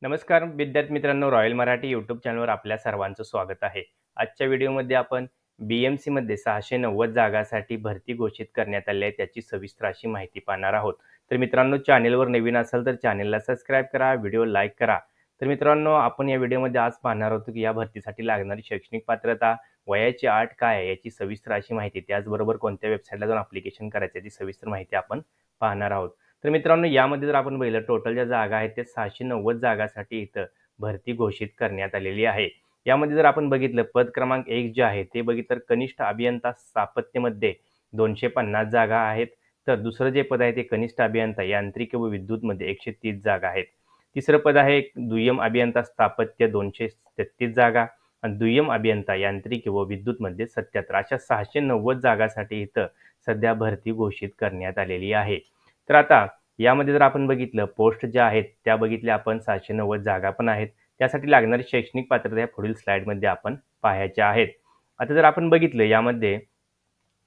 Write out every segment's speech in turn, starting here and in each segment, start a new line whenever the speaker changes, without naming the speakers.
नमस्कार विद्यार्थी मित्रांनो, रॉयल मराठी यूट्यूब चॅनलवर आपल्या सर्वांचं स्वागत आहे। आजच्या व्हिडिओमध्ये आपण BMC मध्ये 690 जागांसाठी भरती घोषित करण्यात आली आहे त्याची सविस्तर अशी माहिती पाहणार आहोत। तर मित्रांनो, चॅनलवर नवीन असाल तर चॅनलला सबस्क्राइब करा, व्हिडिओ लाईक करा। तर मित्रांनो, आपण या व्हिडिओमध्ये आज पाहणार आहोत की या भरतीसाठी लागणारी शैक्षणिक पात्रता, वयाची अट काय आहे याची सविस्तर अशी माहिती, त्याचबरोबर कोणत्या वेबसाईटला जाऊन ॲप्लिकेशन करायचं याची सविस्तर माहिती आपण पाहणार आहोत। तर मित्रांनो, यामध्ये जर आपण पाहिलं टोटल ज्या जागा आहेत त्या 690 जागांसाठी इथं भरती घोषित करण्यात आलेली आहे। यामध्ये जर आपण बघितलं पद क्रमांक 1 जे आहे ते बघितलं तर कनिष्ठ अभियंता स्थापत्यमध्ये 250 जागा आहेत। तर दुसरं जे पद आहे ते कनिष्ठ अभियंता यांत्रिक व विद्युतमध्ये 130 जागा आहेत। तिसरं पद आहे दुय्यम अभियंता स्थापत्य 233 जागा आणि दुय्यम अभियंता यांत्रिक व विद्युतमध्ये 77। अशा 690 जागांसाठी इथं सध्या भरती घोषित करण्यात आलेली आहे। तर आता यामध्ये जर आपण बघितलं पोस्ट ज्या आहेत त्या बघितल्या आपण 690 जागा पण आहेत। त्यासाठी लागणारी शैक्षणिक पात्रता या पुढील स्लाइडमध्ये आपण पाहायच्या आहेत। आता जर आपण बघितलं यामध्ये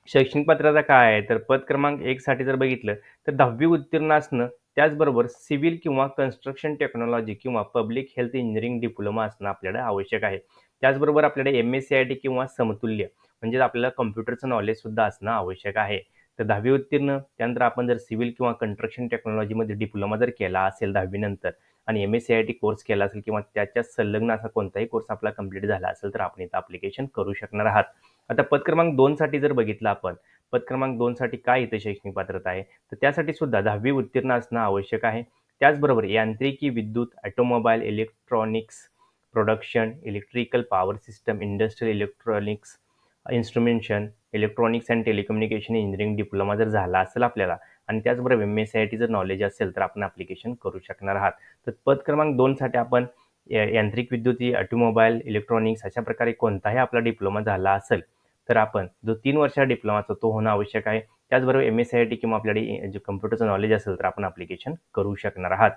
शैक्षणिक पात्रता काय आहे तर पद क्रमांक 1 साठी जर बघितलं तर 10वी उत्तीर्ण असणं, त्याचबरोबर सिव्हिल किंवा कन्स्ट्रक्शन टेक्नॉलॉजी किंवा पब्लिक हेल्थ इंजिनिअरिंग डिप्लोमा असणं आपल्याला आवश्यक आहे। त्याचबरोबर आपल्याकडे MSc किंवा समतुल्य म्हणजे आपल्याला कॉम्प्युटरचं नॉलेज सुद्धा असणं आवश्यक आहे। तर 10वी उत्तीर्ण, त्यानंतर आपण जर सिव्हिल किंवा कन्स्ट्रक्शन टेक्नॉलॉजीमध्ये डिप्लोमा जर केला असेल 10वी नंतर आणि MSc कोर्स केला असेल किंवा त्याच्या संलग्न असा कोणताही कोर्स आपला कंप्लीट झाला असेल तर आपण इथं ॲप्लिकेशन करू शकणार आहात। आता पद क्रमांक 2 साठी जर बघितलं आपण, पद क्रमांक 2 साठी काय इथे शैक्षणिक पात्रता आहे तर त्यासाठी सुद्धा 10वी उत्तीर्ण असणं आवश्यक आहे। त्याचबरोबर यांत्रिकी, विद्युत, automobile, electronics production, electrical power system, industrial electronics instrumentation, electronics and telecommunication engineering diploma जर झाला असेल आपल्याला आणि त्याचबरोबर MSc जर नॉलेज असेल तर आपण ॲप्लिकेशन करू शकणार आहात। तर पद क्रमांक 2 साठी आपण यांत्रिक विद्युती, ऑटोमोबाईल, इलेक्ट्रॉनिक्स अशा प्रकारे कोणताही आपला डिप्लोमा झाला असेल तर आपण जो 3 वर्षाचा डिप्लोमाचा तो होणं आवश्यक आहे। त्याचबरोबर MSc किंवा आपल्याकडे जे कम्प्युटरचं नॉलेज असेल तर आपण ॲप्लिकेशन करू शकणार आहात।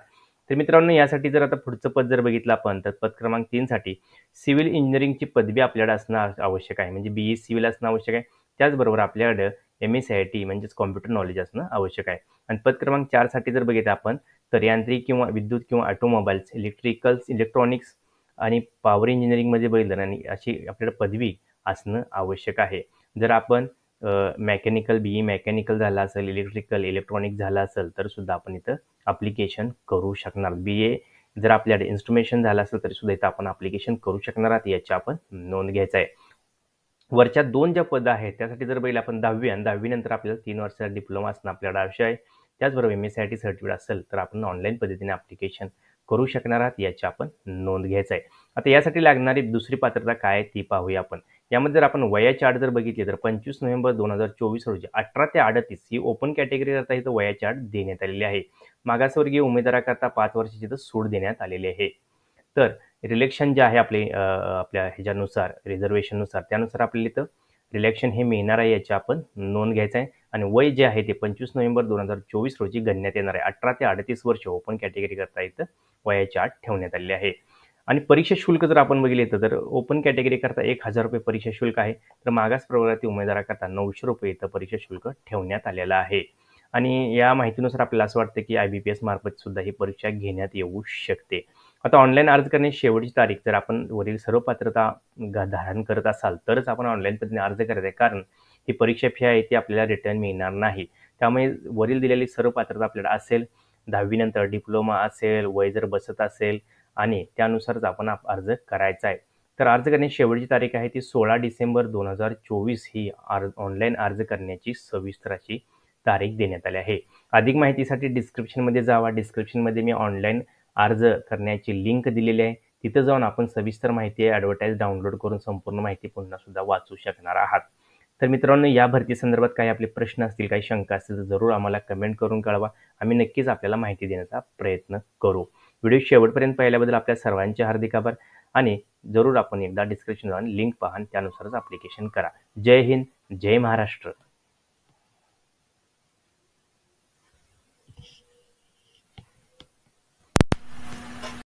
तर मित्रांनो, यासाठी जर आता पुढचं पद जर बघितलं आपण तर पद क्रमांक 3 साठी सिव्हिल इंजिनिअरिंगची पदवी आपल्याला असणं आवश्यक आहे, म्हणजे BE सिव्हिल असणं आवश्यक आहे। त्याचबरोबर आपल्याकडे MSc म्हणजेच कॉम्प्युटर नॉलेज असणं आवश्यक आहे। आणि पद क्रमांक 4 साठी जर बघितलं आपण तर यांत्रिक किंवा विद्युत किंवा ऑटोमोबाईल्स, इलेक्ट्रिकल्स, इलेक्ट्रॉनिक्स आणि पॉवर इंजिनिअरिंगमध्ये बघितलं आणि अशी आपल्याला पदवी असणं आवश्यक आहे। जर आपण मेकॅनिकल BE मेकॅनिकल झाला असेल, इलेक्ट्रिकल इलेक्ट्रॉनिक्स झाला असेल तर सुद्धा आपण इथं ॲप्लिकेशन करू शकणार। BA जर आपल्याकडे इन्स्ट्रुमेंटेशन झालं असेल तरी सुद्धा इथं आपण ॲप्लिकेशन करू शकणार आहात, याची आपण नोंद घ्यायचं आहे। वरच्या 2 ज्या पदं आहेत त्यासाठी जर बघितलं आपण 10वी आणि 10वी नंतर आपल्याला 3 वर्षाचा डिप्लोमा असणं आपल्याला आवश्यक आहे। त्याचबरोबर MSc सर्टिफिकेट असेल तर आपण ऑनलाईन पद्धतीने ॲप्लिकेशन करू शकणार आहात, याची आपण नोंद घ्यायचं आहे। आता यासाठी लागणारी दुसरी पात्रता काय आहे ती पाहूया आपण। यामध्ये जर आपण वयाची अट जर बघितली तर 25 नोव्हेंबर 2024 रोजी 18 ते 38 ही ओपन कॅटेगरी करता इथं वयाची अट देण्यात आलेली आहे। मागासवर्गीय उमेदवाराकरता 5 वर्षाची इथं सूट देण्यात आलेली आहे। तर रिलेक्शन जे आहे आपल्या ह्याच्यानुसार रिझर्वेशननुसार त्यानुसार आपल्याला इथं रिलेक्शन हे मिळणार आहे, याची आपण नोंद घ्यायचं आहे। आणि वय जे आहे ते 25 नोव्हेंबर 2024 रोजी गणण्यात येणार आहे। 18 ते 38 वर्ष ओपन कॅटेगरी करता इथं वयाची अट ठेवण्यात आलेली आहे। आणि परीक्षा शुल्क जर आपण बघितलं तर ओपन कॅटेगरी करता 1000 रुपये परीक्षा शुल्क आहे, तर मागास प्रवर्गातील उमेदवाराकरता 900 रुपये इथं परीक्षा शुल्क ठेवण्यात आलेलं आहे। आणि या माहितीनुसार आपल्याला असं वाटतं की IBPS मार्फत सुद्धा ही परीक्षा घेण्यात येऊ शकते। आता ऑनलाईन अर्ज करण्याची शेवटची तारीख जर आपण वरील सर्व पात्रता धारण करत असाल तरच आपण ऑनलाईन पद्धतीने अर्ज करायचा आहे, कारण ही परीक्षा फी आहे ती आपल्याला रिटर्न मिळणार नाही। त्यामुळे वरील दिलेली सर्व पात्रता आपल्याला असेल, 10वी नंतर डिप्लोमा असेल, वय जर बसत असेल आणि त्यानुसारच आपण अर्ज करायचा आहे। तर अर्ज करण्याची शेवटची तारीख आहे ती 16 डिसेंबर 2024 ही ऑनलाईन अर्ज करण्याची सविस्तर अशी तारीख देण्यात आली आहे। अधिक माहितीसाठी डिस्क्रिप्शनमध्ये जावा, डिस्क्रिप्शनमध्ये मी ऑनलाईन अर्ज करण्याची लिंक दिलेली आहे, तिथं जाऊन आपण सविस्तर माहिती ॲडव्हर्टाईज डाउनलोड करून संपूर्ण माहिती पुन्हा सुद्धा वाचू शकणार आहात। तर मित्रांनो, या भरती संदर्भात काही आपले प्रश्न असतील, काही शंका असतील तर जरूर आम्हाला कमेंट करून कळवा, आम्ही नक्कीच आपल्याला माहिती देण्याचा प्रयत्न करू। व्हिडिओ शेवटपर्यंत पाहिल्याबद्दल आपल्या सर्वांचे हार्दिक आभार आणि जरूर आपण एकदा डिस्क्रिप्शन जाऊन लिंक पहा, त्यानुसारच ॲप्लिकेशन करा। जय हिंद, जय महाराष्ट्र।